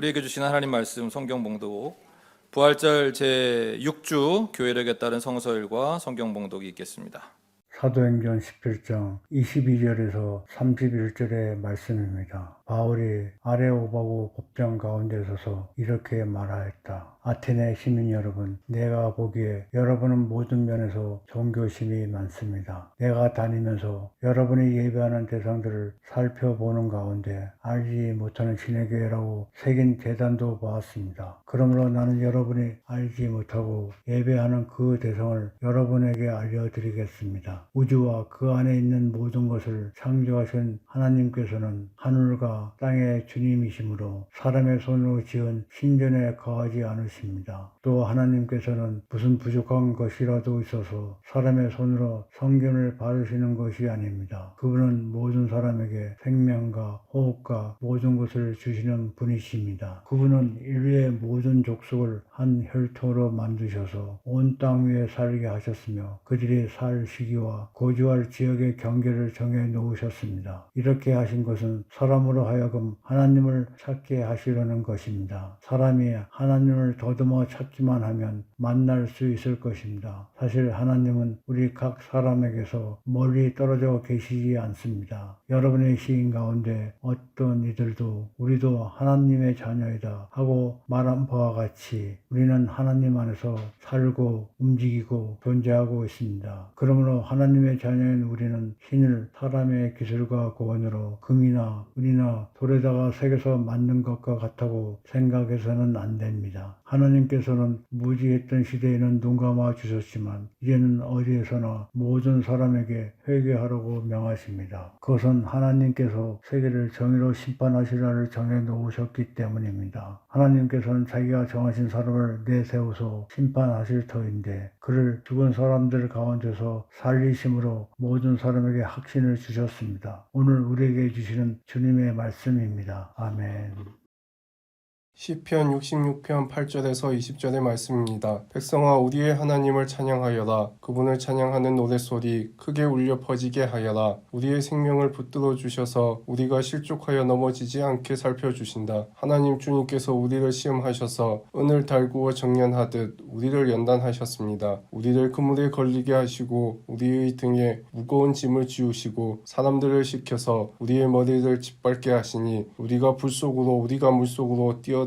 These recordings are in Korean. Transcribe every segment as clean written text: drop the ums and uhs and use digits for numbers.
우리에게 주신 하나님 말씀 성경 봉독 부활절 제6주 교회력에 따른 성서일과 성경 봉독이 있겠습니다. 사도행전 11장 22절에서 31절의 말씀입니다. 바울이 아레오바고 법정 가운데 서서 이렇게 말하였다. 아테네 시민 여러분, 내가 보기에 여러분은 모든 면에서 종교심이 많습니다. 내가 다니면서 여러분이 예배하는 대상들을 살펴보는 가운데 알지 못하는 신의 교회라고 새긴 제단도 보았습니다. 그러므로 나는 여러분이 알지 못하고 예배하는 그 대상을 여러분에게 알려드리겠습니다. 우주와 그 안에 있는 모든 것을 창조하신 하나님께서는 하늘과 땅의 주님이시므로 사람의 손으로 지은 신전에 거하지 않으십니다. 또 하나님께서는 무슨 부족한 것이라도 있어서 사람의 손으로 성전을 받으시는 것이 아닙니다. 그분은 모든 사람에게 생명과 호흡과 모든 것을 주시는 분이십니다. 그분은 인류의 모든 족속을 한 혈통으로 만드셔서 온 땅 위에 살게 하셨으며 그들이 살 시기와 거주할 지역의 경계를 정해 놓으셨습니다. 이렇게 하신 것은 사람으로 하여금 하나님을 찾게 하시려는 것입니다. 사람이 하나님을 더듬어 찾기만 하면 만날 수 있을 것입니다. 사실 하나님은 우리 각 사람에게서 멀리 떨어져 계시지 않습니다. 여러분의 시인 가운데 어떤 이들도 우리도 하나님의 자녀이다 하고 말한 바와 같이 우리는 하나님 안에서 살고 움직이고 존재하고 있습니다. 그러므로 하나님의 자녀인 우리는 신을 사람의 기술과 고언으로 금이나 은이나 돌에다가 새겨서 만든 것과 같다고 생각해서는 안 됩니다. 하나님께서는 무지했던 시대에는 눈 감아 주셨지만 이제는 어디에서나 모든 사람에게 회개하라고 명하십니다. 그것은 하나님께서 세계를 정의로 심판하시라를 정해 놓으셨기 때문입니다. 하나님께서는 자기가 정하신 사람을 내세워서 심판하실 터인데 그를 죽은 사람들 가운데서 살리심으로 모든 사람에게 확신을 주셨습니다. 오늘 우리에게 주시는 주님의 말씀입니다. 아멘. 시편 66편 8절에서 20절의 말씀입니다. 백성아 우리의 하나님을 찬양하여라. 그분을 찬양하는 노랫소리 크게 울려 퍼지게 하여라. 우리의 생명을 붙들어 주셔서 우리가 실족하여 넘어지지 않게 살펴주신다. 하나님 주님께서 우리를 시험하셔서 은을 달구어 정련하듯 우리를 연단하셨습니다. 우리를 그물에 걸리게 하시고 우리의 등에 무거운 짐을 지우시고 사람들을 시켜서 우리의 머리를 짓밟게 하시니 우리가 불속으로 우리가 물속으로 뛰어들었습니다.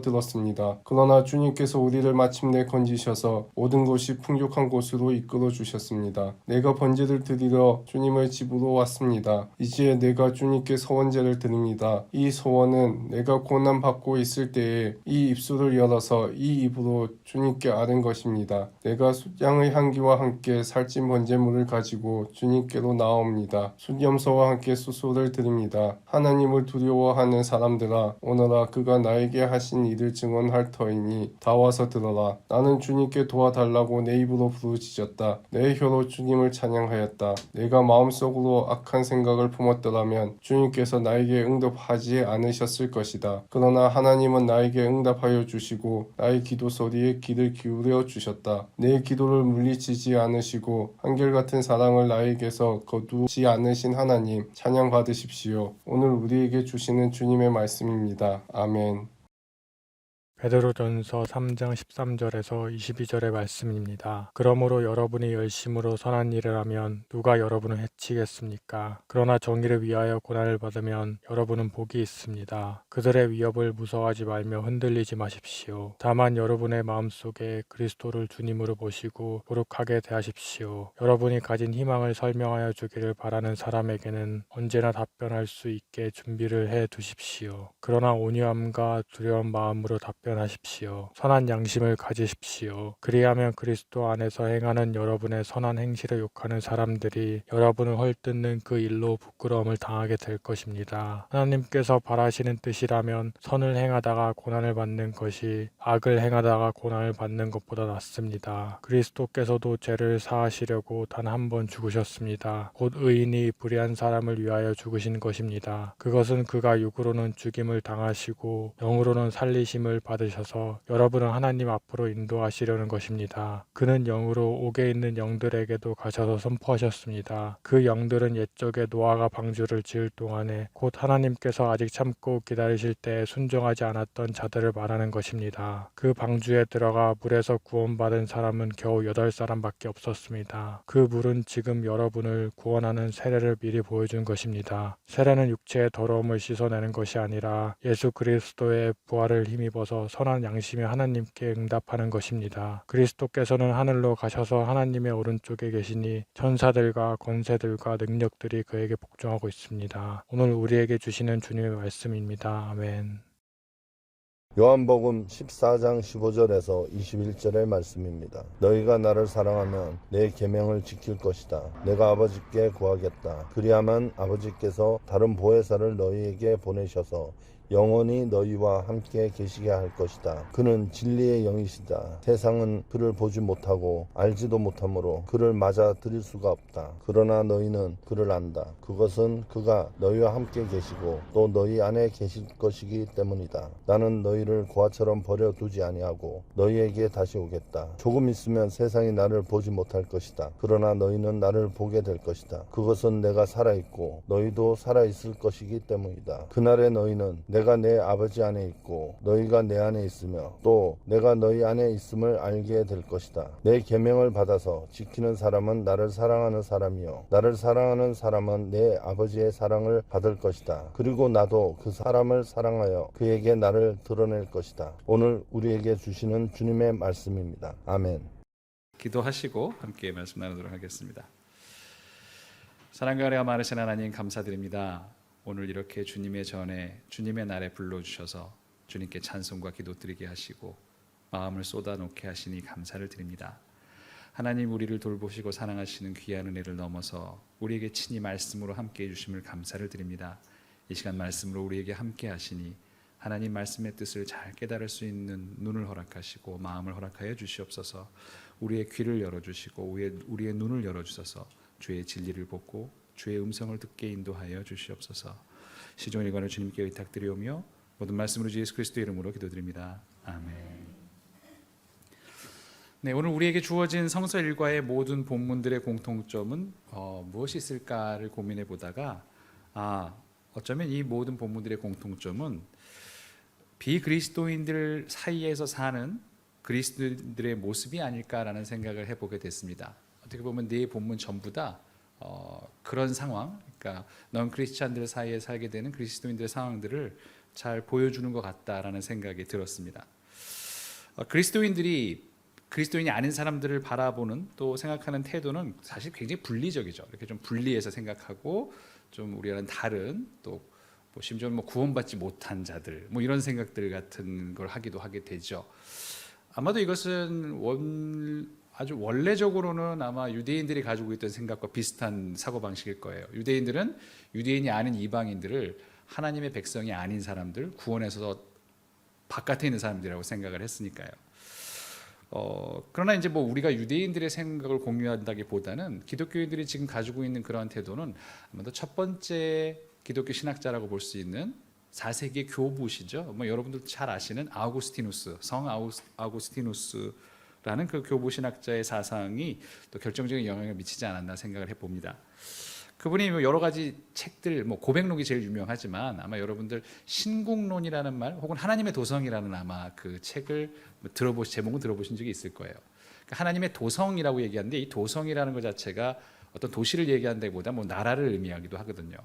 그러나 주님께서 우리를 마침내 건지셔서 모든 것이 풍족한 곳으로 이끌어 주셨습니다. 내가 번제를 드리러 주님의 집으로 왔습니다. 이제 내가 주님께 서원제를 드립니다. 이 서원은 내가 고난받고 있을 때에 이 입술을 열어서 이 입으로 주님께 아는 것입니다. 내가 숫양의 향기와 함께 살찐 번제물을 가지고 주님께로 나옵니다. 숫염소와 함께 수소를 드립니다. 하나님을 두려워하는 사람들아 오너라 그가 나에게 하신 일을 증언할 터이니 다 와서 들어라. 나는 주님께 도와달라고 내 입으로 부르짖었다. 내 혀로 주님을 찬양하였다. 내가 마음속으로 악한 생각을 품었더라면 주님께서 나에게 응답하지 않으셨을 것이다. 그러나 하나님은 나에게 응답하여 주시고 나의 기도 소리에 귀를 기울여 주셨다. 내 기도를 물리치지 않으시고 한결같은 사랑을 나에게서 거두지 않으신 하나님 찬양 받으십시오. 오늘 우리에게 주시는 주님의 말씀입니다. 아멘. 베드로전서 3장 13절에서 22절의 말씀입니다. 그러므로 여러분이 열심으로 선한 일을 하면 누가 여러분을 해치겠습니까? 그러나 정의를 위하여 고난을 받으면 여러분은 복이 있습니다. 그들의 위협을 무서워하지 말며 흔들리지 마십시오. 다만 여러분의 마음속에 그리스도를 주님으로 모시고 거룩하게 대하십시오. 여러분이 가진 희망을 설명하여 주기를 바라는 사람에게는 언제나 답변할 수 있게 준비를 해 두십시오. 그러나 온유함과 두려운 마음으로 답변하십시오. 선한 양심을 가지십시오. 그리하면 그리스도 안에서 행하는 여러분의 선한 행실을 욕하는 사람들이 여러분을 헐뜯는 그 일로 부끄러움을 당하게 될 것입니다. 하나님께서 바라시는 뜻이라면 선을 행하다가 고난을 받는 것이 악을 행하다가 고난을 받는 것보다 낫습니다. 그리스도께서도 죄를 사하시려고 단 한 번 죽으셨습니다. 곧 의인이 불의한 사람을 위하여 죽으신 것입니다. 그것은 그가 육으로는 죽임을 당하시고 영으로는 살리심을 받으시고 받으셔서 여러분을 하나님 앞으로 인도하시려는 것입니다. 그는 영으로 옥에 있는 영들에게도 가셔서 선포하셨습니다. 그 영들은 옛적에 노아가 방주를 지을 동안에 곧 하나님께서 아직 참고 기다리실 때 순종하지 않았던 자들을 말하는 것입니다. 그 방주에 들어가 물에서 구원받은 사람은 겨우 8사람밖에 없었습니다. 그 물은 지금 여러분을 구원하는 세례를 미리 보여준 것입니다. 세례는 육체의 더러움을 씻어내는 것이 아니라 예수 그리스도의 부활을 힘입어서 선한 양심의 하나님께 응답하는 것입니다. 그리스도께서는 하늘로 가셔서 하나님의 오른쪽에 계시니 천사들과 권세들과 능력들이 그에게 복종하고 있습니다. 오늘 우리에게 주시는 주님의 말씀입니다. 아멘. 요한복음 14장 15절에서 21절의 말씀입니다. 너희가 나를 사랑하면 내 계명을 지킬 것이다. 내가 아버지께 구하겠다. 그리하면 아버지께서 다른 보혜사를 너희에게 보내셔서 영원히 너희와 함께 계시게 할 것이다. 그는 진리의 영이시다. 세상은 그를 보지 못하고 알지도 못하므로 그를 맞아 들일 수가 없다. 그러나 너희는 그를 안다. 그것은 그가 너희와 함께 계시고 또 너희 안에 계실 것이기 때문이다. 나는 너희를 고아처럼 버려두지 아니하고 너희에게 다시 오겠다. 조금 있으면 세상이 나를 보지 못할 것이다. 그러나 너희는 나를 보게 될 것이다. 그것은 내가 살아있고 너희도 살아있을 것이기 때문이다. 그날에 너희는 내가 내 아버지 안에 있고 너희가 내 안에 있으며 또 내가 너희 안에 있음을 알게 될 것이다. 내 계명을 받아서 지키는 사람은 나를 사랑하는 사람이요 나를 사랑하는 사람은 내 아버지의 사랑을 받을 것이다. 그리고 나도 그 사람을 사랑하여 그에게 나를 드러낼 것이다. 오늘 우리에게 주시는 주님의 말씀입니다. 아멘. 기도하시고 함께 말씀 나누도록 하겠습니다. 사랑과 은혜가 많으신 하나님 감사드립니다. 오늘 이렇게 주님의 전에 주님의 날에 불러주셔서 주님께 찬송과 기도 드리게 하시고 마음을 쏟아놓게 하시니 감사를 드립니다. 하나님 우리를 돌보시고 사랑하시는 귀한 은혜를 넘어서 우리에게 친히 말씀으로 함께 해주심을 감사를 드립니다. 이 시간 말씀으로 우리에게 함께 하시니 하나님 말씀의 뜻을 잘 깨달을 수 있는 눈을 허락하시고 마음을 허락하여 주시옵소서. 우리의 귀를 열어주시고 우리의 눈을 열어주셔서 주의 진리를 보고 주의 음성을 듣게 인도하여 주시옵소서. 시종일 관을 주님께 의탁드리오며 모든 말씀으로 주 예수 그리스도의 이름으로 기도드립니다. 아멘. 네, 오늘 우리에게 주어진 성서 일과의 모든 본문들의 공통점은 무엇이 있을까를 고민해 보다가 어쩌면 이 모든 본문들의 공통점은 비그리스도인들 사이에서 사는 그리스도인들의 모습이 아닐까라는 생각을 해보게 됐습니다. 어떻게 보면 네 본문 전부 다 그런 상황, 그러니까 넌 크리스찬들 사이에 살게 되는 그리스도인들의 상황들을 잘 보여주는 것 같다라는 생각이 들었습니다. 그리스도인이 아닌 사람들을 바라보는 또 생각하는 태도는 사실 굉장히 분리적이죠. 이렇게 좀 분리해서 생각하고 좀 우리와는 다른 또 심지어 구원받지 못한 자들 이런 생각들 같은 걸 하게 되죠. 아마도 이것은 아주 원래적으로는 아마 유대인들이 가지고 있던 생각과 비슷한 사고방식일 거예요. 유대인들은 유대인이 아닌 이방인들을 하나님의 백성이 아닌 사람들, 구원에서 바깥에 있는 사람들이라고 생각을 했으니까요. 그러나 이제 우리가 유대인들의 생각을 공유한다기보다는 기독교인들이 지금 가지고 있는 그러한 태도는 아마도 첫 번째 기독교 신학자라고 볼 수 있는 4세기 교부시죠. 여러분들 잘 아시는 성 아우구스티누스라는 그 교부 신학자의 사상이 또 결정적인 영향을 미치지 않았나 생각을 해봅니다. 그분이 여러 가지 책들, 고백록이 제일 유명하지만 아마 여러분들 신국론이라는 말 혹은 하나님의 도성이라는 아마 그 책을 제목은 들어보신 적이 있을 거예요. 그러니까 하나님의 도성이라고 얘기하는데 이 도성이라는 것 자체가 어떤 도시를 얘기한다기보다 나라를 의미하기도 하거든요.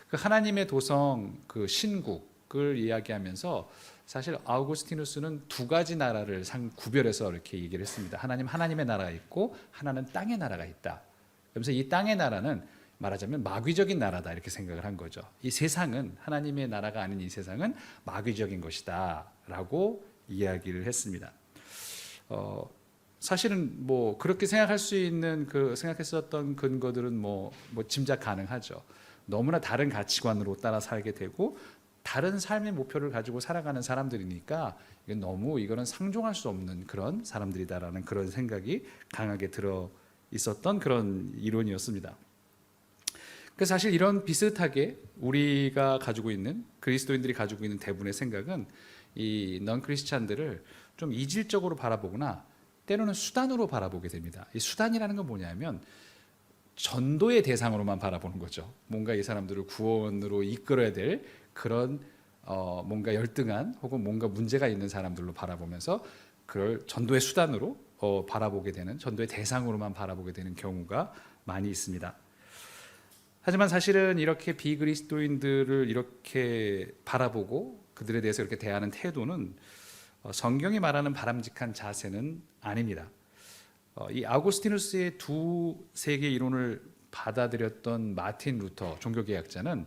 그 하나님의 도성, 그 신국을 이야기하면서 사실 아우구스티누스는 두 가지 나라를 구별해서 이렇게 얘기를 했습니다. 하나님의 나라가 있고 하나는 땅의 나라가 있다. 그러면서 이 땅의 나라는 말하자면 마귀적인 나라다 이렇게 생각을 한 거죠. 이 세상은 하나님의 나라가 아닌 이 세상은 마귀적인 것이다 라고 이야기를 했습니다. 사실은 그렇게 생각할 수 있는 생각했었던 근거들은 짐작 가능하죠. 너무나 다른 가치관으로 따라 살게 되고 다른 삶의 목표를 가지고 살아가는 사람들이니까 이거는 상종할 수 없는 그런 사람들이다라는 그런 생각이 강하게 들어 있었던 그런 이론이었습니다. 그래서 사실 이런 비슷하게 우리가 가지고 있는 그리스도인들이 가지고 있는 대부분의 생각은 이 넌 크리스찬들을 좀 이질적으로 바라보거나 때로는 수단으로 바라보게 됩니다. 이 수단이라는 건 뭐냐면 전도의 대상으로만 바라보는 거죠. 뭔가 이 사람들을 구원으로 이끌어야 될 그런 뭔가 열등한 혹은 뭔가 문제가 있는 사람들로 바라보면서 그걸 전도의 수단으로 바라보게 되는, 전도의 대상으로만 바라보게 되는 경우가 많이 있습니다. 하지만 사실은 이렇게 비그리스도인들을 이렇게 바라보고 그들에 대해서 이렇게 대하는 태도는 성경이 말하는 바람직한 자세는 아닙니다. 이 아우구스티누스의 두 세계 이론을 받아들였던 마틴 루터 종교개혁자는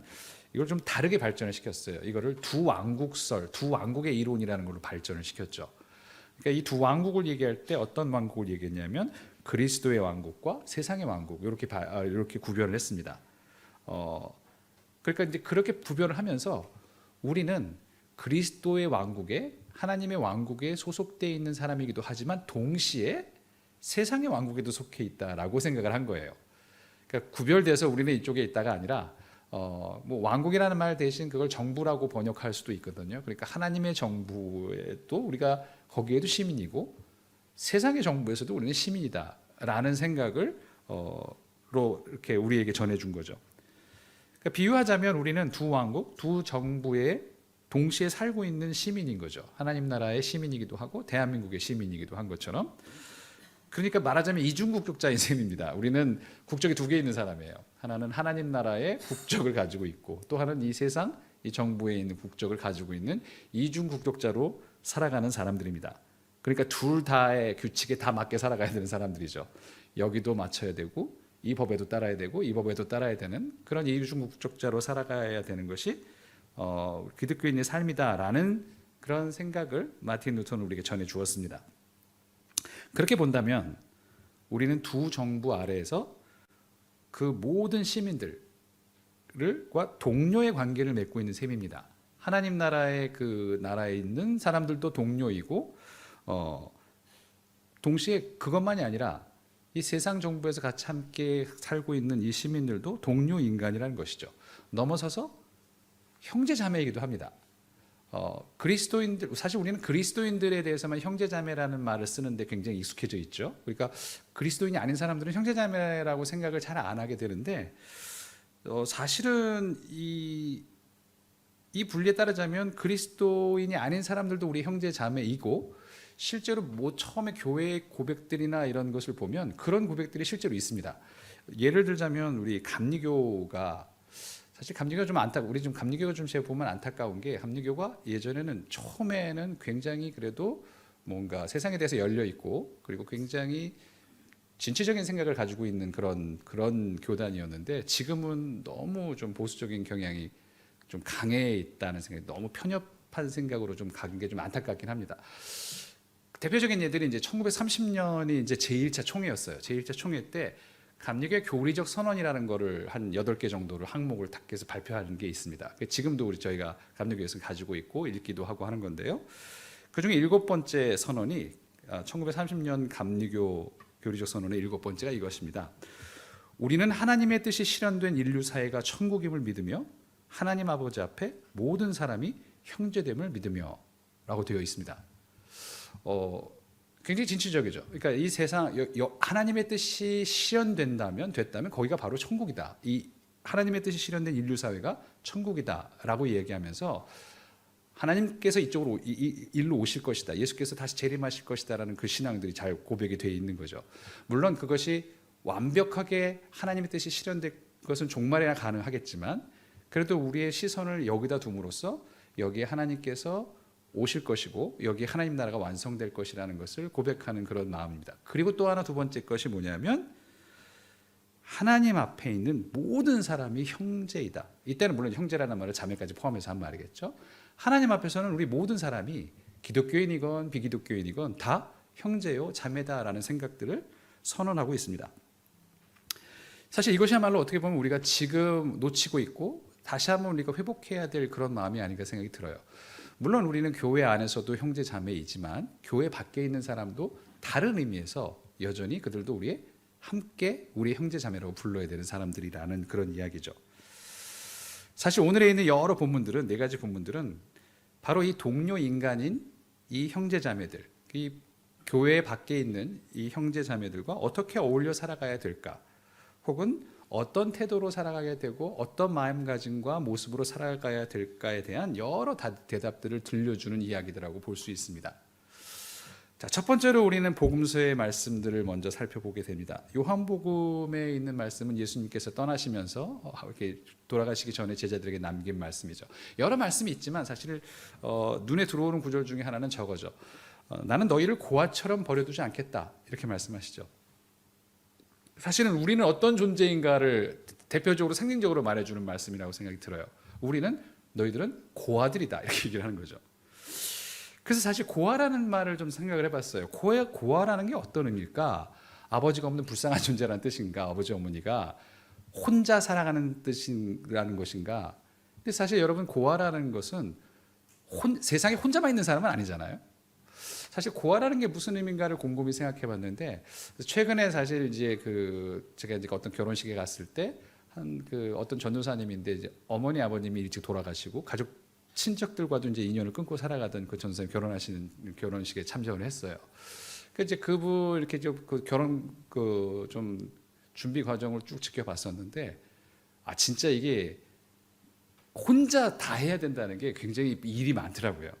이걸 좀 다르게 발전을 시켰어요. 이거를 두 왕국설, 두 왕국의 이론이라는 걸로 발전을 시켰죠. 그러니까 이 두 왕국을 얘기할 때 어떤 왕국을 얘기했냐면 그리스도의 왕국과 세상의 왕국 이렇게 구별을 했습니다. 그러니까 이제 그렇게 구별을 하면서 우리는 그리스도의 왕국에, 하나님의 왕국에 소속되어 있는 사람이기도 하지만 동시에 세상의 왕국에도 속해 있다라고 생각을 한 거예요. 그러니까 구별돼서 우리는 이쪽에 있다가 아니라 뭐 왕국이라는 말 대신 그걸 정부라고 번역할 수도 있거든요. 그러니까 하나님의 정부에도 우리가 거기에도 시민이고 세상의 정부에서도 우리는 시민이다라는 생각을 로 이렇게 우리에게 전해준 거죠. 그러니까 비유하자면 우리는 두 왕국, 두 정부에 동시에 살고 있는 시민인 거죠. 하나님 나라의 시민이기도 하고 대한민국의 시민이기도 한 것처럼. 그러니까 말하자면 이중국적자인 셈입니다. 우리는 국적이 두 개 있는 사람이에요. 하나는 하나님 나라의 국적을 가지고 있고 또 하나는 이 세상, 이 정부에 있는 국적을 가지고 있는 이중국적자로 살아가는 사람들입니다. 그러니까 둘 다의 규칙에 다 맞게 살아가야 되는 사람들이죠. 여기도 맞춰야 되고 이 법에도 따라야 되고 이 법에도 따라야 되는 그런 이중국적자로 살아가야 되는 것이 기독교인의 삶이다라는 그런 생각을 마틴 루터는 우리에게 전해 주었습니다. 그렇게 본다면 우리는 두 정부 아래에서 그 모든 시민들과 동료의 관계를 맺고 있는 셈입니다. 하나님 나라의 그 나라에 있는 사람들도 동료이고 동시에 그것만이 아니라 이 세상 정부에서 같이 함께 살고 있는 이 시민들도 동료 인간이라는 것이죠. 넘어서서 형제 자매이기도 합니다. 그리스도인들, 사실 우리는 그리스도인들에 대해서만 형제 자매라는 말을 쓰는데 굉장히 익숙해져 있죠. 그러니까 그리스도인이 아닌 사람들은 형제 자매라고 생각을 잘 안 하게 되는데 사실은 이 분리에 따르자면 그리스도인이 아닌 사람들도 우리 형제 자매이고 실제로 뭐 처음에 교회의 고백들이나 이런 것을 보면 그런 고백들이 실제로 있습니다. 예를 들자면 우리 감리교가 사실 감리교가 좀 우리 좀 감리교가 좀 제가 보면 안타까운 게 감리교가 예전에는 처음에는 굉장히 그래도 뭔가 세상에 대해서 열려 있고 그리고 굉장히 진취적인 생각을 가지고 있는 그런 교단이었는데 지금은 너무 좀 보수적인 경향이 좀 강해 있다는 생각이 너무 편협한 생각으로 좀 간 게 좀 안타깝긴 합니다. 대표적인 예들이 이제 1930년이 이제 제1차 총회였어요. 제1차 총회 때 감리교의 교리적 선언이라는 거를 한 8개 정도를 항목을 딱 해서 발표하는 게 있습니다. 지금도 저희가 감리교에서 가지고 있고 읽기도 하고 하는 건데요. 그중에 7번째 선언이 1930년 감리교 교리적 선언의 7번째가 이것입니다. 우리는 하나님의 뜻이 실현된 인류 사회가 천국임을 믿으며 하나님 아버지 앞에 모든 사람이 형제됨을 믿으며 라고 되어 있습니다. 굉장히 진취적이죠. 그러니까 이 세상 하나님의 뜻이 실현된다면 거기가 바로 천국이다. 이 하나님의 뜻이 실현된 인류 사회가 천국이다라고 얘기하면서 하나님께서 이쪽으로 일로 오실 것이다. 예수께서 다시 재림하실 것이다라는 그 신앙들이 잘 고백이 되어 있는 거죠. 물론 그것이 완벽하게 하나님의 뜻이 실현된 것은 종말에나 가능하겠지만 그래도 우리의 시선을 여기다 둠으로써 여기에 하나님께서 오실 것이고 여기 하나님 나라가 완성될 것이라는 것을 고백하는 그런 마음입니다. 그리고 또 하나 두 번째 것이 뭐냐면 하나님 앞에 있는 모든 사람이 형제이다. 이때는 물론 형제라는 말을 자매까지 포함해서 한 말이겠죠. 하나님 앞에서는 우리 모든 사람이 기독교인이건 비기독교인이건 다 형제요 자매다라는 생각들을 선언하고 있습니다. 사실 이것이야말로 어떻게 보면 우리가 지금 놓치고 있고 다시 한번 우리가 회복해야 될 그런 마음이 아닌가 생각이 들어요. 물론 우리는 교회 안에서도 형제 자매이지만 교회 밖에 있는 사람도 다른 의미에서 여전히 그들도 우리의 형제 자매라고 불러야 되는 사람들이라는 그런 이야기죠. 사실 오늘에 있는 여러 본문들은 4가지 본문들은 바로 이 동료 인간인 이 형제자매들, 이 교회 밖에 있는 이 형제자매들과 어떻게 어울려 살아가야 될까? 혹은 어떤 태도로 살아가야 되고 어떤 마음가짐과 모습으로 살아가야 될까에 대한 여러 대답들을 들려주는 이야기들이라고 볼 수 있습니다. 자, 첫 번째로 우리는 복음서의 말씀들을 먼저 살펴보게 됩니다. 요한복음에 있는 말씀은 예수님께서 떠나시면서 이렇게 돌아가시기 전에 제자들에게 남긴 말씀이죠. 여러 말씀이 있지만 사실 눈에 들어오는 구절 중에 하나는 저거죠. 나는 너희를 고아처럼 버려두지 않겠다, 이렇게 말씀하시죠. 사실은 우리는 어떤 존재인가를 대표적으로 상징적으로 말해주는 말씀이라고 생각이 들어요. 우리는 너희들은 고아들이다, 이렇게 얘기를 하는 거죠. 그래서 사실 고아라는 말을 좀 생각을 해봤어요. 고아라는 게 어떤 의미일까? 아버지가 없는 불쌍한 존재라는 뜻인가? 아버지 어머니가 혼자 살아가는 뜻이라는 것인가? 근데 사실 여러분, 고아라는 것은 세상에 혼자만 있는 사람은 아니잖아요. 사실 고아라는 게 무슨 의미인가를 곰곰이 생각해봤는데, 최근에 사실 이제 제가 이제 어떤 결혼식에 갔을 때 한 어떤 전도사님인데 이제 어머니 아버님이 일찍 돌아가시고 가족 친척들과도 이제 인연을 끊고 살아가던 그 전도사님 결혼하시는 결혼식에 참석을 했어요. 그 이제 그분 이렇게 그 결혼 좀 준비 과정을 쭉 지켜봤었는데, 진짜 이게 혼자 다 해야 된다는 게 굉장히 일이 많더라고요.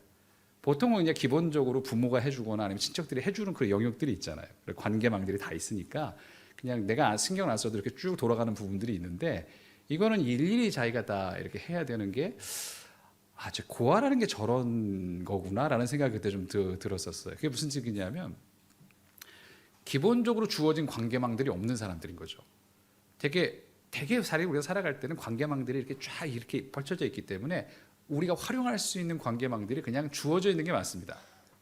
보통은 그냥 기본적으로 부모가 해주거나 아니면 친척들이 해주는 그런 영역들이 있잖아요. 관계망들이 다 있으니까 그냥 내가 신경 안 써도 이렇게 쭉 돌아가는 부분들이 있는데, 이거는 일일이 자기가 다 이렇게 해야 되는 게, 저 고아라는 게 저런 거구나라는 생각이 그때 좀 들었었어요. 그게 무슨 얘기냐면, 기본적으로 주어진 관계망들이 없는 사람들인 거죠. 되게 우리가 살아갈 때는 관계망들이 이렇게 쫙 이렇게 펼쳐져 있기 때문에 우리가 활용할 수 있는 관계망들이 그냥 주어져 있는 게 많습니다.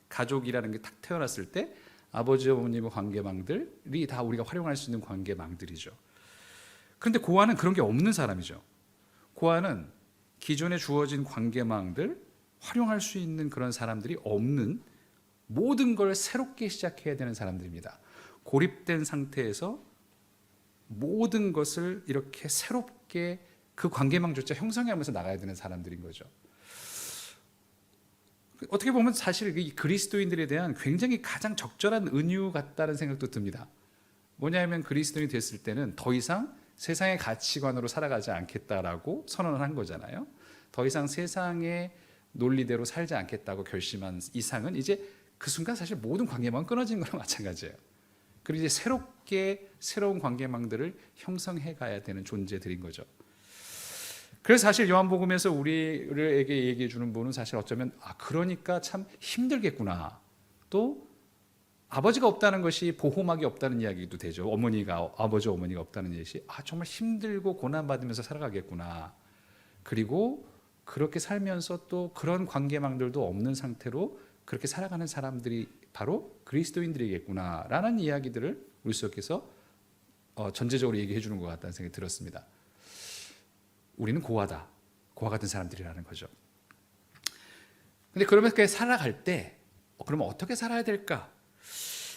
가족이라는 게 딱 태어났을 때 아버지 어머님의 관계망들이 다 우리가 활용할 수 있는 관계망들이죠. 그런데 고아는 그런 게 없는 사람이죠. 고아는 기존에 주어진 관계망들, 활용할 수 있는 그런 사람들이 없는, 모든 걸 새롭게 시작해야 되는 사람들입니다. 고립된 상태에서 모든 것을 이렇게 새롭게 그 관계망조차 형성하면서 나가야 되는 사람들인 거죠. 어떻게 보면 사실 이 그리스도인들에 대한 굉장히 가장 적절한 은유 같다는 생각도 듭니다. 뭐냐면 그리스도인이 됐을 때는 더 이상 세상의 가치관으로 살아가지 않겠다라고 선언을 한 거잖아요. 더 이상 세상의 논리대로 살지 않겠다고 결심한 이상은 이제 그 순간 사실 모든 관계망은 끊어진 거랑 마찬가지예요. 그리고 이제 새로운 관계망들을 형성해 가야 되는 존재들인 거죠. 그래서 사실 요한복음에서 우리에게 얘기해 주는 분은 사실 어쩌면 그러니까 참 힘들겠구나. 또 아버지가 없다는 것이 보호막이 없다는 이야기도 되죠. 아버지 어머니가 없다는 것이 정말 힘들고 고난받으면서 살아가겠구나. 그리고 그렇게 살면서 또 그런 관계망들도 없는 상태로 그렇게 살아가는 사람들이 바로 그리스도인들이겠구나라는 이야기들을 우리 속에서 전제적으로 얘기해 주는 것 같다는 생각이 들었습니다. 우리는 고아다. 고아 같은 사람들이라는 거죠. 근데 그러면 그렇게 살아갈 때 그러면 어떻게 살아야 될까?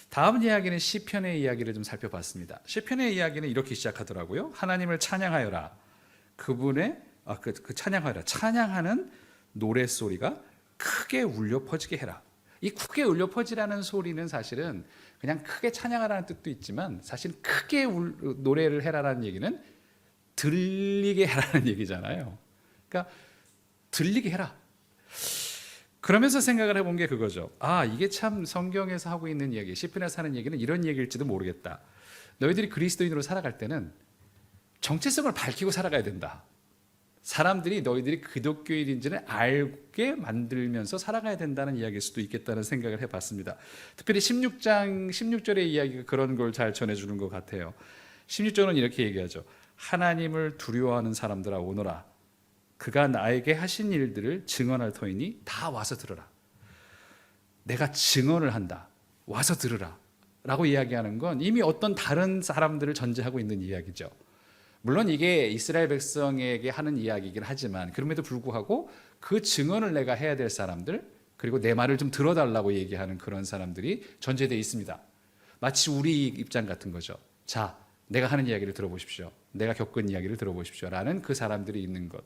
다음 이야기는 시편의 이야기를 좀 살펴봤습니다. 시편의 이야기는 이렇게 시작하더라고요. 하나님을 찬양하여라. 그분의 찬양하여라. 찬양하는 노랫소리가 크게 울려 퍼지게 해라. 이 크게 울려 퍼지라는 소리는 사실은 그냥 크게 찬양하라는 뜻도 있지만, 사실 크게 노래를 해라라는 얘기는 들리게 해라는 얘기잖아요. 그러니까 들리게 해라. 그러면서 생각을 해본 게 그거죠. 이게 참 성경에서 하고 있는 이야기, 시편에서 하는 얘기는 이런 얘기일지도 모르겠다. 너희들이 그리스도인으로 살아갈 때는 정체성을 밝히고 살아가야 된다. 사람들이 너희들이 기독교인인지를 알게 만들면서 살아가야 된다는 이야기일 수도 있겠다는 생각을 해봤습니다. 특별히 16장 16절의 이야기가 그런 걸 잘 전해주는 것 같아요. 16절은 이렇게 얘기하죠. 하나님을 두려워하는 사람들아 오너라. 그가 나에게 하신 일들을 증언할 터이니 다 와서 들으라. 내가 증언을 한다. 와서 들으라. 라고 이야기하는 건 이미 어떤 다른 사람들을 전제하고 있는 이야기죠. 물론 이게 이스라엘 백성에게 하는 이야기이긴 하지만, 그럼에도 불구하고 그 증언을 내가 해야 될 사람들, 그리고 내 말을 좀 들어달라고 얘기하는 그런 사람들이 전제되어 있습니다. 마치 우리 입장 같은 거죠. 자, 내가 하는 이야기를 들어보십시오. 내가 겪은 이야기를 들어보십시오. 라는 그 사람들이 있는 것.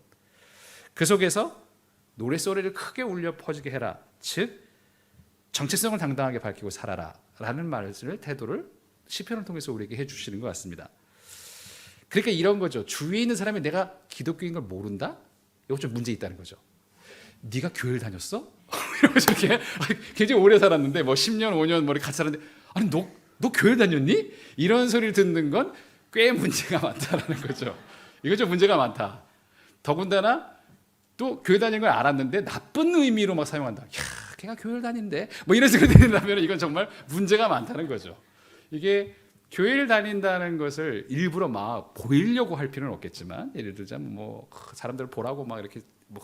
그 속에서 노랫소리를 크게 울려 퍼지게 해라. 즉 정체성을 당당하게 밝히고 살아라 라는 태도를 시편을 통해서 우리에게 해주시는 것 같습니다. 그러니까 이런 거죠. 주위에 있는 사람이 내가 기독교인 걸 모른다? 이거 좀 문제 있다는 거죠. 네가 교회를 다녔어? 이러면서 이렇게 굉장히 오래 살았는데 뭐 10년, 5년 뭐 이렇게 같이 살았는데 아니 너 교회 다녔니? 이런 소리를 듣는 건 꽤 문제가 많다라는 거죠. 이거 좀 문제가 많다. 더군다나 또 교회 다니는 걸 알았는데 나쁜 의미로 막 사용한다. 야, 걔가 교회를 다닌대. 뭐 이런 생각이 든다면 이건 정말 문제가 많다는 거죠. 이게 교회를 다닌다는 것을 일부러 막 보이려고 할 필요는 없겠지만, 예를 들자면 뭐 사람들 보라고 막 이렇게 뭐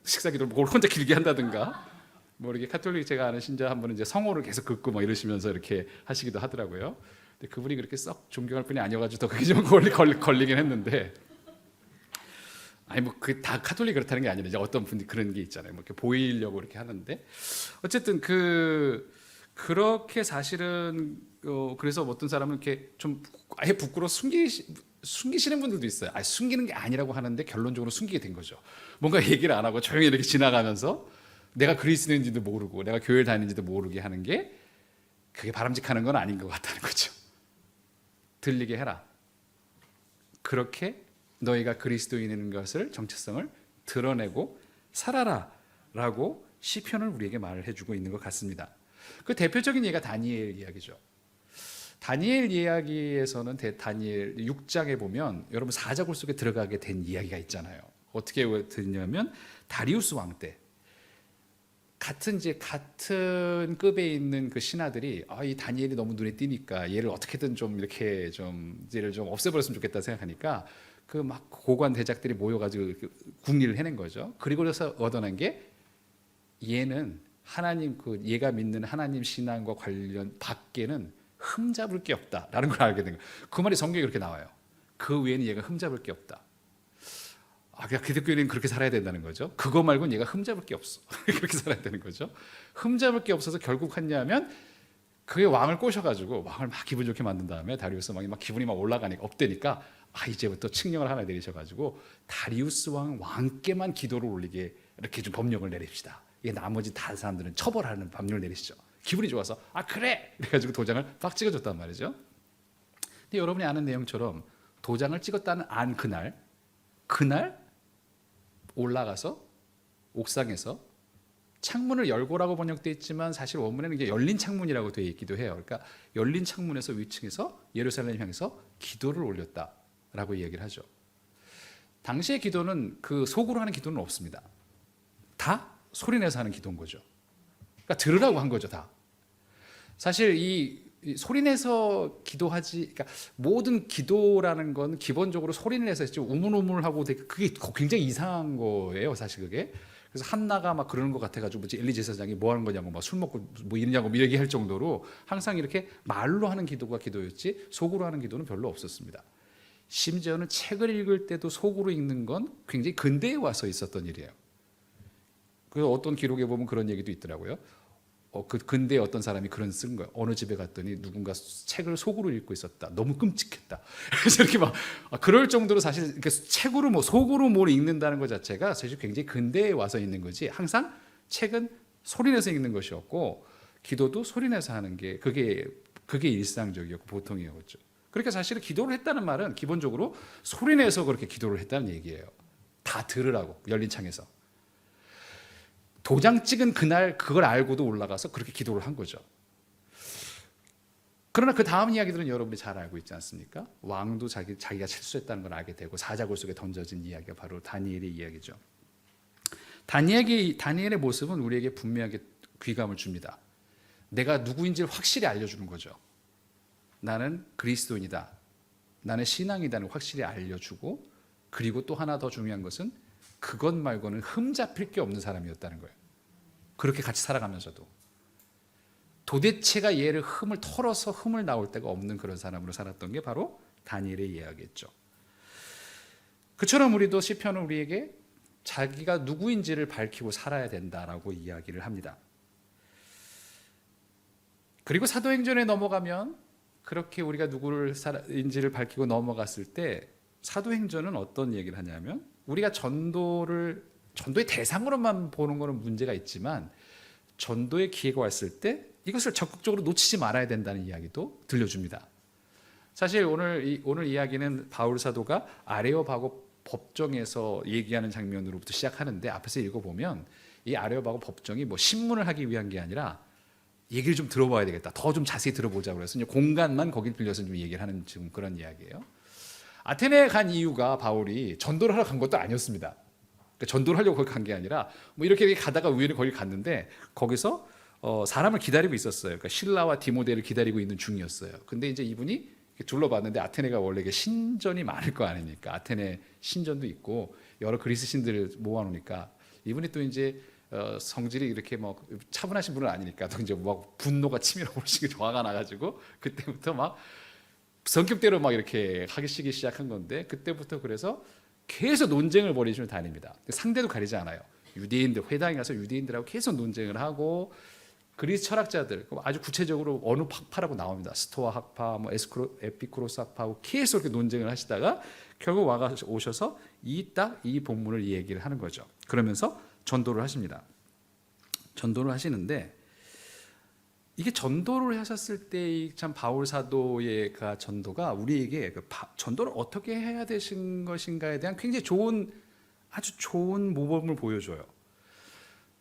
식사기도 뭘 혼자 길게 한다든가, 뭐 이렇게 카톨릭 제가 아는 신자 한 분은 이제 성호를 계속 긋고 막 이러시면서 이렇게 하시기도 하더라고요. 근데 그분이 그렇게 썩 존경할 분이 아니어가지고 더 그게 좀 걸리긴 했는데, 아니 뭐 그 다 카톨릭 그렇다는 게 아니라 이제 어떤 분이 그런 게 있잖아요. 뭐 이렇게 보이려고 이렇게 하는데 어쨌든 그렇게 사실은 그래서 어떤 사람은 이렇게 좀 아예 부끄러워 숨기시는 분들도 있어요. 아예 숨기는 게 아니라고 하는데 결론적으로 숨기게 된 거죠. 뭔가 얘기를 안 하고 조용히 이렇게 지나가면서 내가 그리스도인지도 모르고 내가 교회를 다니는지도 모르게 하는 게 그게 바람직한 건 아닌 것 같다는 거죠. 들리게 해라. 그렇게 너희가 그리스도인인 것을 정체성을 드러내고 살아라 라고 시편을 우리에게 말을 해주고 있는 것 같습니다. 그 대표적인 예가 다니엘 이야기죠. 다니엘 이야기에서는 다니엘 6장에 보면 여러분 사자굴 속에 들어가게 된 이야기가 있잖아요. 어떻게 됐냐면 다리우스 왕 때 같은 급에 있는 그 신하들이 이 다니엘이 너무 눈에 띄니까 얘를 어떻게든 좀 이렇게 좀 얘를 좀 없애버렸으면 좋겠다 생각하니까 그 막 고관 대작들이 모여가지고 궁리를 해낸 거죠. 그리고 그래서 얻어낸 게 얘는 하나님 얘가 믿는 하나님 신앙과 관련 밖에는 흠잡을 게 없다라는 걸 알게 된 거예요. 그 말이 성경에 그렇게 나와요. 그 외에는 얘가 흠잡을 게 없다. 그러니까 기독교인은 그렇게 살아야 된다는 거죠. 그거 말고는 얘가 흠잡을 게 없어. 그렇게 살아야 되는 거죠. 흠잡을 게 없어서 결국 했냐면 그게 왕을 꼬셔가지고 왕을 막 기분 좋게 만든 다음에 다리우스 왕이 막 기분이 막 올라가니까 업되니까 이제부터 칙령을 하나 내리셔가지고 다리우스 왕께만 기도를 올리게 이렇게 좀 법령을 내립시다. 이게 나머지 다른 사람들은 처벌하는 법령을 내리시죠. 기분이 좋아서 그래! 이래가지고 도장을 막 찍어줬단 말이죠. 근데 여러분이 아는 내용처럼 도장을 찍었다는 그날 올라가서 옥상에서 창문을 열고라고 번역되어 있지만 사실 원문에는 이게 열린 창문이라고 되어 있기도 해요. 그러니까 열린 창문에서 위층에서 예루살렘 향해서 기도를 올렸다라고 이야기를 하죠. 당시의 기도는 그 속으로 하는 기도는 없습니다. 다 소리내서 하는 기도인 거죠. 그러니까 들으라고 한 거죠, 다. 사실 이 소리내서 기도하지, 그러니까 모든 기도라는 건 기본적으로 소리를 내서 좀 우물우물하고 그게 굉장히 이상한 거예요, 사실 그게. 그래서 한나가 막 그러는 것 같아가지고 엘리 제사장이 뭐 하는 거냐고 막 술 먹고 뭐 이러냐고 얘기할 정도로 항상 이렇게 말로 하는 기도가 기도였지 속으로 하는 기도는 별로 없었습니다. 심지어는 책을 읽을 때도 속으로 읽는 건 굉장히 근대에 와서 있었던 일이에요. 그래서 어떤 기록에 보면 그런 얘기도 있더라고요. 그 근대에 어떤 사람이 그런 쓴 거예요. 어느 집에 갔더니 누군가 책을 속으로 읽고 있었다. 너무 끔찍했다. 그래서 이렇게 막 그럴 정도로 사실 이렇게 책으로 속으로 뭘 읽는다는 것 자체가 사실 굉장히 근대에 와서 있는 거지. 항상 책은 소리내서 읽는 것이었고 기도도 소리내서 하는 게 그게 일상적이었고 보통이었죠. 그러니까 사실은 기도를 했다는 말은 기본적으로 소리내서 그렇게 기도를 했다는 얘기예요. 다 들으라고 열린 창에서. 도장 찍은 그날 그걸 알고도 올라가서 그렇게 기도를 한 거죠. 그러나 그 다음 이야기들은 여러분이 잘 알고 있지 않습니까? 왕도 자기가 실수했다는 걸 알게 되고 사자굴 속에 던져진 이야기가 바로 다니엘의 이야기죠. 다니엘의 모습은 우리에게 분명하게 귀감을 줍니다. 내가 누구인지를 확실히 알려주는 거죠. 나는 그리스도인이다. 나는 신앙이다는 확실히 알려주고, 그리고 또 하나 더 중요한 것은 그것 말고는 흠잡힐 게 없는 사람이었다는 거예요. 그렇게 같이 살아가면서도 도대체가 얘를 흠을 털어서 흠을 나올 데가 없는 그런 사람으로 살았던 게 바로 다니엘의 이야기였죠. 그처럼 우리도 시편은 우리에게 자기가 누구인지를 밝히고 살아야 된다라고 이야기를 합니다. 그리고 사도행전에 넘어가면 그렇게 우리가 누구인지를 밝히고 넘어갔을 때 사도행전은 어떤 얘기를 하냐면 우리가 전도를 전도의 대상으로만 보는 거는 문제가 있지만 전도의 기회가 왔을 때 이것을 적극적으로 놓치지 말아야 된다는 이야기도 들려줍니다. 사실 오늘 이야기는 바울 사도가 아레오바고 법정에서 얘기하는 장면으로부터 시작하는데 앞에서 읽어보면 이 아레오바고 법정이 뭐 신문을 하기 위한 게 아니라 얘기를 좀 들어봐야 되겠다. 더 좀 자세히 들어보자고 그래서 이제 공간만 거길 빌려서 좀 얘기를 하는 지금 그런 이야기예요. 아테네에 간 이유가 바울이 전도를 하러 간 것도 아니었습니다. 그러니까 전도를 하려고 거기 간 게 아니라 뭐 이렇게 가다가 우연히 거기 갔는데 거기서 사람을 기다리고 있었어요. 그러니까 신라와 디모데를 기다리고 있는 중이었어요. 근데 이제 이분이 둘러봤는데 아테네가 원래 신전이 많을 거 아닙니까? 아테네 신전도 있고 여러 그리스 신들을 모아놓으니까 이분이 또 이제 성질이 이렇게 뭐 차분하신 분은 아니니까 또 이제 막 분노가 치밀어 오르시고 화가 나가지고 그때부터 막 성격대로 막 이렇게 하기 시작한 건데 그때부터 그래서 계속 논쟁을 벌이시며 다닙니다. 상대도 가리지 않아요. 유대인들 회당에 가서 유대인들하고 계속 논쟁을 하고 그리스 철학자들 아주 구체적으로 어느 학파라고 나옵니다. 스토아 학파, 뭐 에피쿠로스 학파하고 계속 이렇게 논쟁을 하시다가 결국 오셔서 이 본문을 얘기를 하는 거죠. 그러면서 전도를 하십니다. 전도를 하시는데 이게 전도를 하셨을 때 참 바울 사도의 그 전도가 우리에게 전도를 어떻게 해야 되신 것인가에 대한 굉장히 아주 좋은 모범을 보여줘요.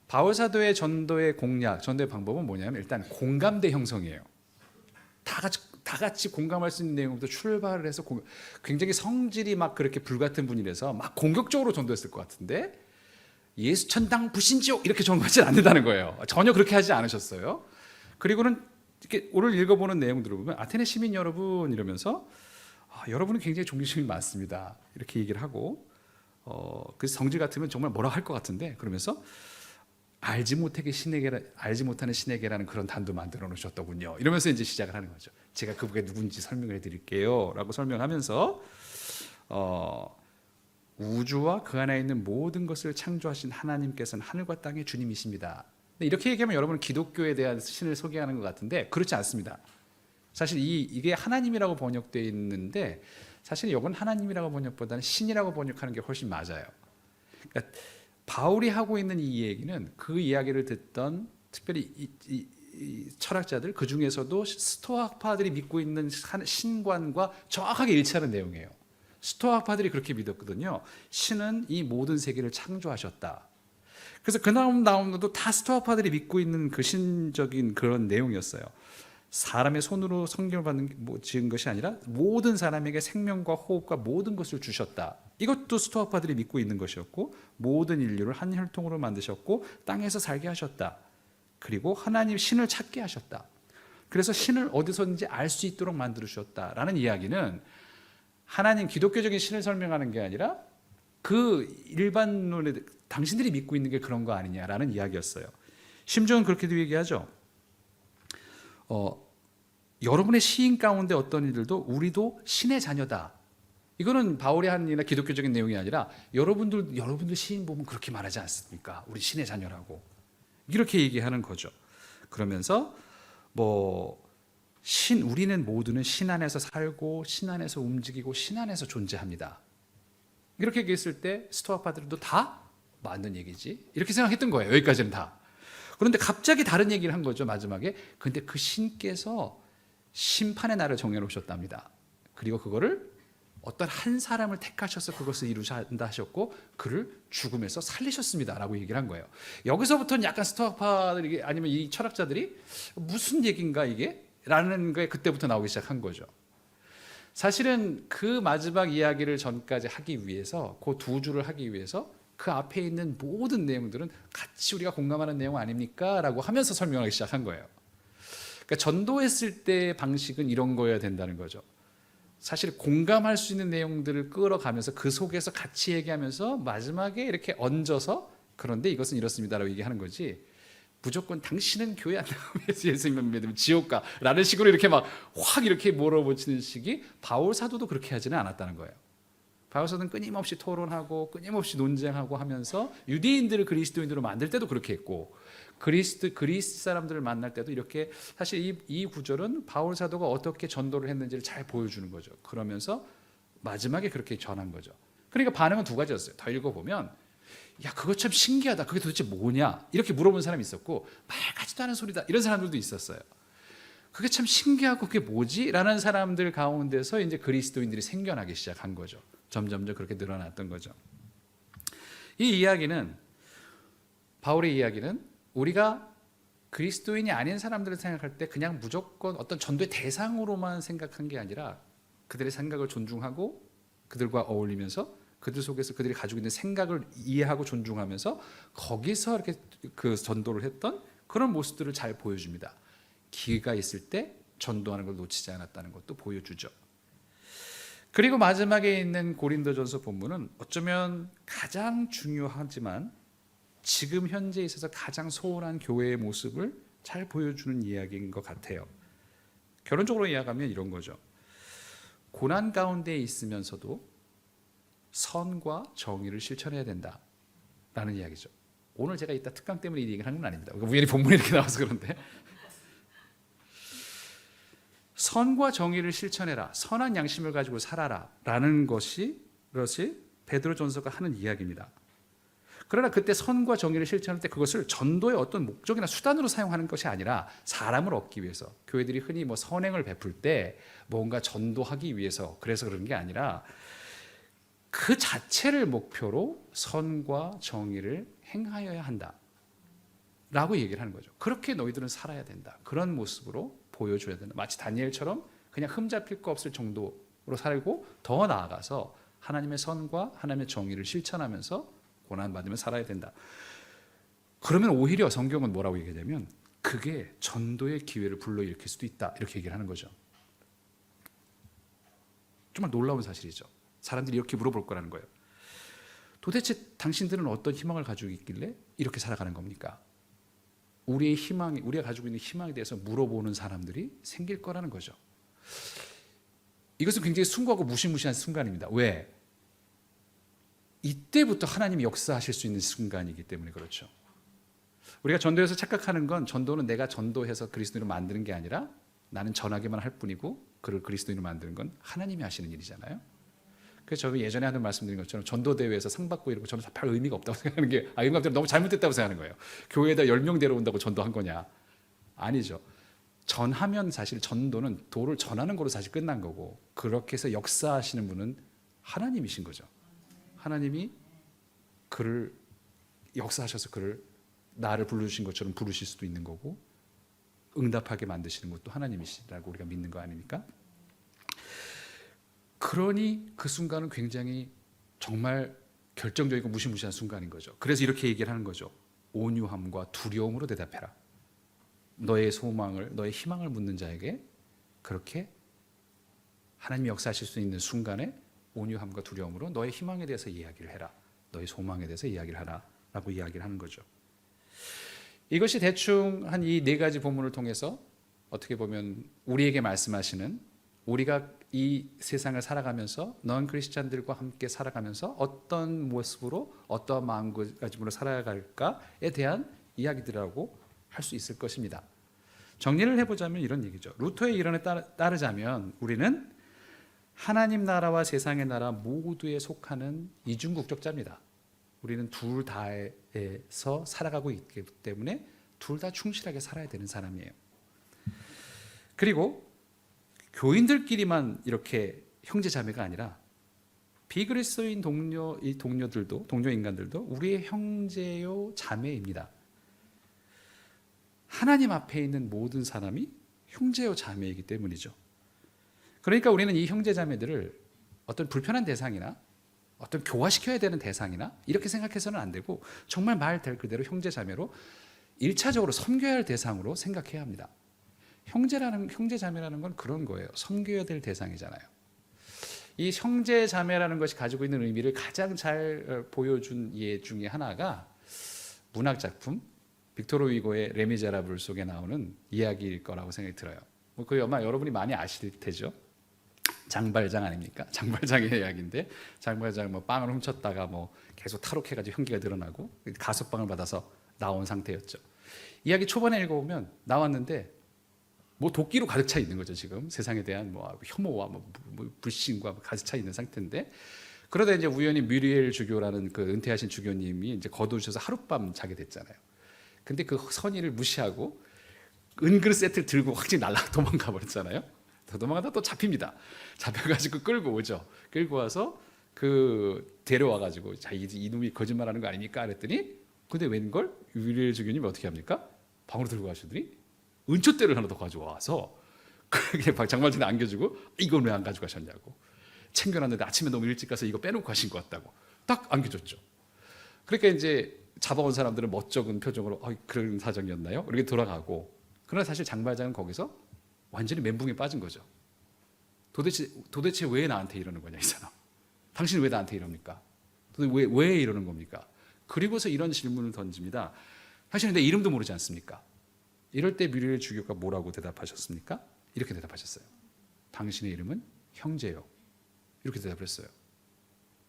바울 사도의 전도의 공략, 전도의 방법은 뭐냐면 일단 공감대 형성이에요. 다 같이 공감할 수 있는 내용부터 출발을 해서 굉장히 성질이 막 그렇게 불같은 분이라서 막 공격적으로 전도했을 것 같은데 예수 천당 부신지옥 이렇게 전도하지 않는다는 거예요. 전혀 그렇게 하지 않으셨어요. 그리고는 이렇게 오늘 읽어보는 내용들을 보면 아테네 시민 여러분 이러면서 여러분은 굉장히 존경심이 많습니다. 이렇게 얘기를 하고 그 성질 같으면 정말 뭐라 할 것 같은데 그러면서 알지 못하는 신에게라는 그런 단도 만들어 놓으셨더군요. 이러면서 이제 시작을 하는 거죠. 제가 그분이 누군지 설명해 드릴게요. 라고 설명하면서 우주와 그 안에 있는 모든 것을 창조하신 하나님께서는 하늘과 땅의 주님이십니다. 이렇게 얘기하면 여러분은 기독교에 대한 신을 소개하는 것 같은데 그렇지 않습니다. 사실 이게 하나님이라고 번역되어 있는데 사실 이건 하나님이라고 번역보다는 신이라고 번역하는 게 훨씬 맞아요. 그러니까 바울이 하고 있는 이 얘기는 그 이야기를 듣던 특별히 이 철학자들 그 중에서도 스토아 학파들이 믿고 있는 신관과 정확하게 일치하는 내용이에요. 스토아 학파들이 그렇게 믿었거든요. 신은 이 모든 세계를 창조하셨다. 그래서 그 다음 나오는도 다 스토아 학파들이 믿고 있는 그 신적인 그런 내용이었어요. 사람의 손으로 성경을 지은 것이 아니라 모든 사람에게 생명과 호흡과 모든 것을 주셨다. 이것도 스토아파들이 믿고 있는 것이었고 모든 인류를 한 혈통으로 만드셨고 땅에서 살게 하셨다. 그리고 하나님 신을 찾게 하셨다. 그래서 신을 어디서든지 알 수 있도록 만들으셨다라는 이야기는 하나님 기독교적인 신을 설명하는 게 아니라 그 일반론에 당신들이 믿고 있는 게 그런 거 아니냐라는 이야기였어요. 심지어는 그렇게도 얘기하죠. 여러분의 시인 가운데 어떤 이들도 우리도 신의 자녀다. 이거는 바울이 한 일이나 기독교적인 내용이 아니라 여러분들 시인 보면 그렇게 말하지 않습니까? 우리 신의 자녀라고 이렇게 얘기하는 거죠. 그러면서 우리는 모두는 신 안에서 살고 신 안에서 움직이고 신 안에서 존재합니다. 이렇게 얘기했을 때 스토아파들도 다 맞는 얘기지 이렇게 생각했던 거예요. 여기까지는 다. 그런데 갑자기 다른 얘기를 한 거죠. 마지막에. 그런데 그 신께서 심판의 날을 정해놓으셨답니다. 그리고 그거를 어떤 한 사람을 택하셔서 그것을 이루신다 하셨고 그를 죽음에서 살리셨습니다 라고 얘기를 한 거예요. 여기서부터는 약간 스토아파들이 아니면 이 철학자들이 무슨 얘기인가 이게? 라는 게 그때부터 나오기 시작한 거죠. 사실은 그 마지막 이야기를 전까지 하기 위해서 그 두 줄을 하기 위해서 그 앞에 있는 모든 내용들은 같이 우리가 공감하는 내용 아닙니까? 라고 하면서 설명하기 시작한 거예요. 그러니까 전도했을 때 방식은 이런 거여야 된다는 거죠. 사실 공감할 수 있는 내용들을 끌어가면서 그 속에서 같이 얘기하면서 마지막에 이렇게 얹어서 그런데 이것은 이렇습니다라고 얘기하는 거지 무조건 당신은 교회 안 나오면 예수님만 믿으면 지옥 가 라는 식으로 이렇게 막 확 이렇게 몰아붙이는 식이 바울 사도도 그렇게 하지는 않았다는 거예요. 바울 사도는 끊임없이 토론하고 끊임없이 논쟁하고 하면서 유대인들을 그리스도인으로 만들 때도 그렇게 했고 그리스 사람들을 만날 때도 이렇게 사실 이 구절은 바울 사도가 어떻게 전도를 했는지를 잘 보여주는 거죠. 그러면서 마지막에 그렇게 전한 거죠. 그러니까 반응은 두 가지였어요. 더 읽어보면 야, 그거 참 신기하다. 그게 도대체 뭐냐? 이렇게 물어본 사람이 있었고, 말 같지도 않은 소리다. 이런 사람들도 있었어요. 그게 참 신기하고 그게 뭐지? 라는 사람들 가운데서 이제 그리스도인들이 생겨나기 시작한 거죠. 점점점 그렇게 늘어났던 거죠. 이 이야기는, 바울의 이야기는 우리가 그리스도인이 아닌 사람들을 생각할 때 그냥 무조건 어떤 전도의 대상으로만 생각한 게 아니라 그들의 생각을 존중하고 그들과 어울리면서 그들 속에서 그들이 가지고 있는 생각을 이해하고 존중하면서 거기서 이렇게 그 전도를 했던 그런 모습들을 잘 보여줍니다. 기회가 있을 때 전도하는 걸 놓치지 않았다는 것도 보여주죠. 그리고 마지막에 있는 고린도전서 본문은 어쩌면 가장 중요하지만 지금 현재에 있어서 가장 소원한 교회의 모습을 잘 보여주는 이야기인 것 같아요. 결론적으로 이야기하면 이런 거죠. 고난 가운데 있으면서도 선과 정의를 실천해야 된다라는 이야기죠. 오늘 제가 이따 특강 때문에 이 얘기를 하는 건 아닙니다. 우연히 본문에 이렇게 나와서 그런데 선과 정의를 실천해라, 선한 양심을 가지고 살아라 라는 것이 베드로전서가 하는 이야기입니다. 그러나 그때 선과 정의를 실천할 때 그것을 전도의 어떤 목적이나 수단으로 사용하는 것이 아니라 사람을 얻기 위해서, 교회들이 흔히 뭐 선행을 베풀 때 뭔가 전도하기 위해서 그래서 그런 게 아니라 그 자체를 목표로 선과 정의를 행하여야 한다 라고 얘기를 하는 거죠. 그렇게 너희들은 살아야 된다. 그런 모습으로 보여줘야 된다. 마치 다니엘처럼 그냥 흠잡힐 거 없을 정도로 살고 더 나아가서 하나님의 선과 하나님의 정의를 실천하면서 고난받으며 살아야 된다. 그러면 오히려 성경은 뭐라고 얘기하냐면 그게 전도의 기회를 불러일으킬 수도 있다. 이렇게 얘기를 하는 거죠. 정말 놀라운 사실이죠. 사람들이 이렇게 물어볼 거라는 거예요. 도대체 당신들은 어떤 희망을 가지고 있길래 이렇게 살아가는 겁니까? 우리의 희망이, 우리가 가지고 있는 희망에 대해서 물어보는 사람들이 생길 거라는 거죠. 이것은 굉장히 숭고하고 무시무시한 순간입니다. 왜? 이때부터 하나님이 역사하실 수 있는 순간이기 때문에 그렇죠. 우리가 전도에서 착각하는 건 전도는 내가 전도해서 그리스도인을 만드는 게 아니라 나는 전하기만 할 뿐이고 그를 그리스도인으로 만드는 건 하나님이 하시는 일이잖아요. 그래서 저는 예전에 하는 말씀드린 것처럼 전도대회에서 상 받고 이러고 저는 별 의미가 없다고 생각하는 게, 임감대로 너무 잘못됐다고 생각하는 거예요. 교회에다 10명 데려온다고 전도한 거냐? 아니죠. 전하면 사실 전도는 도를 전하는 거로 사실 끝난 거고, 그렇게 해서 역사하시는 분은 하나님이신 거죠. 하나님이 그를 역사하셔서 그를 나를 부르신 것처럼 부르실 수도 있는 거고, 응답하게 만드시는 것도 하나님이시라고 우리가 믿는 거 아닙니까? 그러니 그 순간은 굉장히 정말 결정적이고 무시무시한 순간인 거죠. 그래서 이렇게 얘기를 하는 거죠. 온유함과 두려움으로 대답해라. 너의 소망을, 너의 희망을 묻는 자에게 그렇게 하나님이 역사하실 수 있는 순간에 온유함과 두려움으로 너의 희망에 대해서 이야기를 해라. 너의 소망에 대해서 이야기를 하라. 라고 이야기를 하는 거죠. 이것이 대충 한 이 네 가지 본문을 통해서 어떻게 보면 우리에게 말씀하시는, 우리가 이 세상을 살아가면서 넌 크리스찬들과 함께 살아가면서 어떤 모습으로 어떠한 마음가짐으로 살아갈까에 대한 이야기들이라고 할 수 있을 것입니다. 정리를 해보자면 이런 얘기죠. 루터의 이론에 따르자면 우리는 하나님 나라와 세상의 나라 모두에 속하는 이중국적자입니다. 우리는 둘 다에서 살아가고 있기 때문에 둘 다 충실하게 살아야 되는 사람이에요. 그리고 교인들끼리만 이렇게 형제자매가 아니라 비그리스도인 동료 인간들도 우리의 형제요 자매입니다. 하나님 앞에 있는 모든 사람이 형제요 자매이기 때문이죠. 그러니까 우리는 이 형제자매들을 어떤 불편한 대상이나 어떤 교화시켜야 되는 대상이나 이렇게 생각해서는 안 되고 정말 말 될 그대로 형제자매로 1차적으로 섬겨야 할 대상으로 생각해야 합니다. 형제자매라는 건 그런 거예요. 섬겨야 될 대상이잖아요. 이 형제자매라는 것이 가지고 있는 의미를 가장 잘 보여준 예 중에 하나가 문학작품 빅토르 위고의 레미제라블 속에 나오는 이야기일 거라고 생각이 들어요. 그 아마 여러분이 많이 아실 테죠. 장발장 아닙니까? 장발장의 이야기인데, 장발장 빵을 훔쳤다가 계속 탈옥해가지고 혐기가 늘어나고 가석방을 받아서 나온 상태였죠. 이야기 초반에 읽어보면 나왔는데 도끼로 가득 차 있는 거죠. 지금 세상에 대한 혐오와 불신과 가득 차 있는 상태인데, 그러다 이제 우연히 뮤리엘 주교라는 그 은퇴하신 주교님이 이제 거두셔서 하룻밤 자게 됐잖아요. 근데 그 선의를 무시하고 은근 세트를 들고 확진 날라 도망가 버렸잖아요. 도망가다 또 잡힙니다. 잡혀가지고 끌고 오죠. 끌고 와서 그 데려와가지고 자 이놈이 거짓말하는 거 아닙니까? 그랬더니 근데 웬걸 뮤리엘 주교님이 어떻게 합니까? 방으로 들고 가시더니 은초대를 하나 더 가져와서 그게 장말년에 안겨주고 이건 왜 안 가져가셨냐고 챙겨놨는데 아침에 너무 일찍 가서 이거 빼놓고 가신 것 같다고 딱 안겨줬죠. 그러니까 이제 잡아온 사람들은 멋쩍은 표정으로 그런 사정이었나요? 이렇게 돌아가고 그러나 사실 장발장은 거기서 완전히 멘붕에 빠진 거죠. 도대체 왜 나한테 이러는 거냐 이 사람. 당신은 왜 나한테 이럽니까? 도대체 왜 이러는 겁니까? 그리고서 이런 질문을 던집니다. 당신은 내 이름도 모르지 않습니까? 이럴 때 뮤리엘 주교가 뭐라고 대답하셨습니까? 이렇게 대답하셨어요. 당신의 이름은 형제요. 이렇게 대답을 했어요.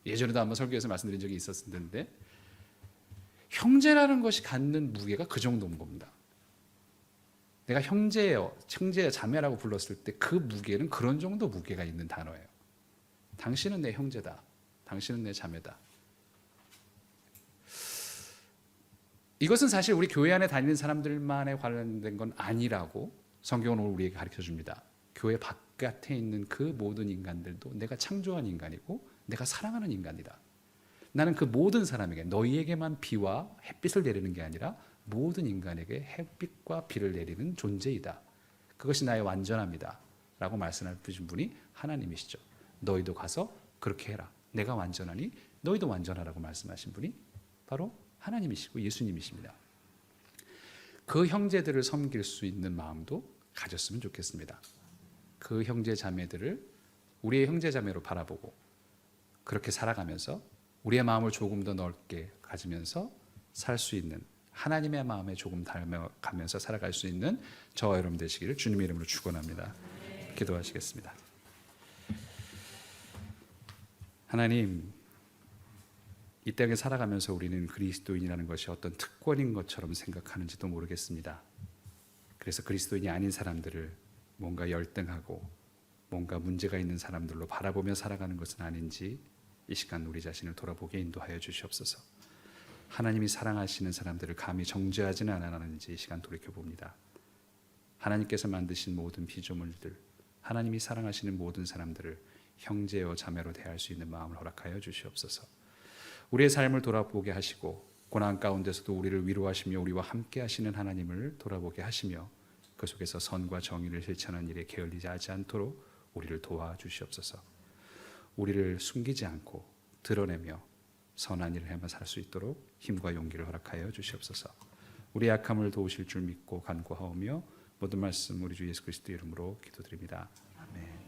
예전에도 한번 설교에서 말씀드린 적이 있었는데 형제라는 것이 갖는 무게가 그 정도인 겁니다. 내가 형제예요, 자매라고 불렀을 때 그 무게는 그런 정도 무게가 있는 단어예요. 당신은 내 형제다. 당신은 내 자매다. 이것은 사실 우리 교회 안에 다니는 사람들만에 관련된 건 아니라고 성경은 오늘 우리에게 가르쳐 줍니다. 교회 바깥에 있는 그 모든 인간들도 내가 창조한 인간이고 내가 사랑하는 인간이다. 나는 그 모든 사람에게 너희에게만 비와 햇빛을 내리는 게 아니라 모든 인간에게 햇빛과 비를 내리는 존재이다. 그것이 나의 완전함이다. 라고 말씀하신 분이 하나님이시죠. 너희도 가서 그렇게 해라. 내가 완전하니 너희도 완전하라고 말씀하신 분이 바로 하나님이시고 예수님이십니다. 그 형제들을 섬길 수 있는 마음도 가졌으면 좋겠습니다. 그 형제 자매들을 우리의 형제 자매로 바라보고 그렇게 살아가면서 우리의 마음을 조금 더 넓게 가지면서 살 수 있는 하나님의 마음에 조금 닮아가면서 살아갈 수 있는 저와 여러분 되시기를 주님의 이름으로 축원합니다. 기도하시겠습니다. 하나님, 이 땅에 살아가면서 우리는 그리스도인이라는 것이 어떤 특권인 것처럼 생각하는지도 모르겠습니다. 그래서 그리스도인이 아닌 사람들을 뭔가 열등하고 뭔가 문제가 있는 사람들로 바라보며 살아가는 것은 아닌지 이 시간 우리 자신을 돌아보게 인도하여 주시옵소서. 하나님이 사랑하시는 사람들을 감히 정죄하지는 않았는지 이 시간 돌이켜봅니다. 하나님께서 만드신 모든 피조물들, 하나님이 사랑하시는 모든 사람들을 형제여 자매로 대할 수 있는 마음을 허락하여 주시옵소서. 우리의 삶을 돌아보게 하시고 고난 가운데서도 우리를 위로하시며 우리와 함께 하시는 하나님을 돌아보게 하시며 그 속에서 선과 정의를 실천하는 일에 게을리지 하지 않도록 우리를 도와주시옵소서. 우리를 숨기지 않고 드러내며 선한 일을 하며 살 수 있도록 힘과 용기를 허락하여 주시옵소서. 우리 약함을 도우실 줄 믿고 간구하오며 모든 말씀 우리 주 예수 그리스도 이름으로 기도드립니다. 아멘.